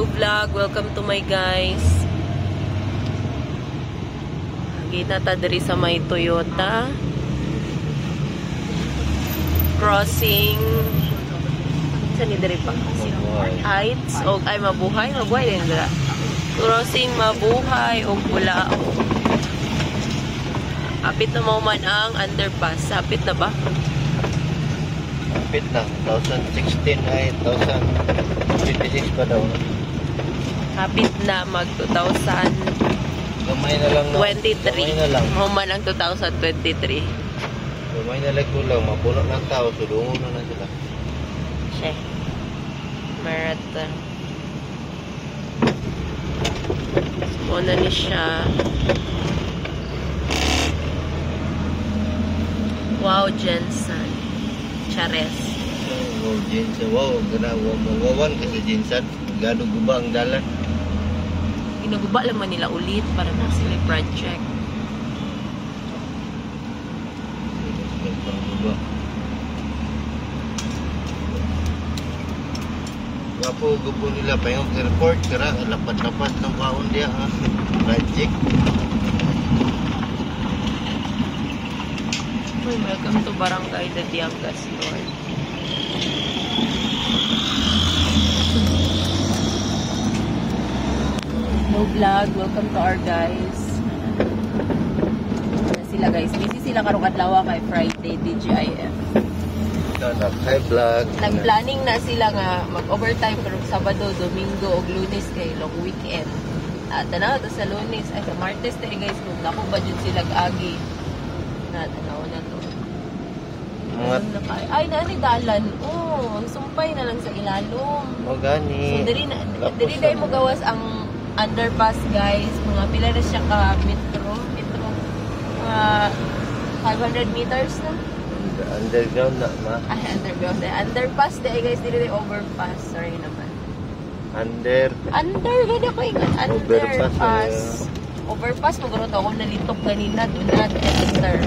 Hello vlog, welcome to my guys. Kita ta diri sa may Toyota crossing sa ni diri pa Heights o ay mabuhay din dira. Crossing Mabuhay o Bulao. Apit na mo man ang underpass. Apit na ba? Apit na. 2016 ay 2026 pa daw. Apit na mag 2023. Gamay na lang. Gamay na lang. Mo man ang 2023. Gamay na lang kulang. Mapuno ng tao. Sulungon na sila. Che. Marathon. Muna ni siya. Wow, Jensen. Chares. Wow, Jensen. Wow, wawan kasi Jensen. Gado guba ang dalan. Ginaguba lang man nila ulit para na sila project. Wapo gupo nila pa yung airport. Kara, lapat-lapat ng kaon dia. Project. Welcome to Barangay Dadiangas North. Hello vlog, welcome to our guys. Sila guys, busy sila karong adlaw kay Friday DGIF. Hi vlog. Nag-planning na sila nga mag-overtime karong Sabado, Domingo ug Lunes kay long weekend. At tanaw to sa Lunes ay sa Martes tadi guys kung nako ba jud sila agi. Na tanaw na to. Ay naani dalan. Oh, ang sumpay na lang sa ilalom. O gani. So diri dai mo gawas ang underpass guys. Mga pila na siya ka metro. 500 meters na. Underground na ma. Ay, underground. Underpass dai guys, dili overpass. Sorry naman. Under gani ko ingon. Underpass. Overpass maguro to ako nalitok kanina do not enter.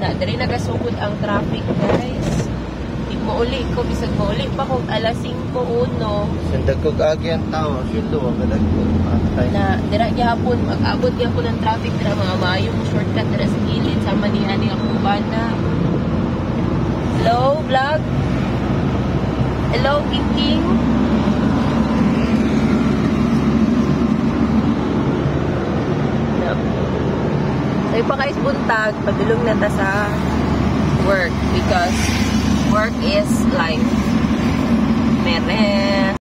Na diri nagasugod ang traffic guys. Di mo uli ko bisag mo uli pa kung alas 5:01. Sindag ko agi ang tao, sildo ang gadag ko. Na dira gyapon mag-abot gyapon ang traffic dira mga maayong shortcut dira sa gilid sama ni ani ang kubana. Hello vlog. Hello King. So pa guys buntag padulong na ta sa work because work is life. Mere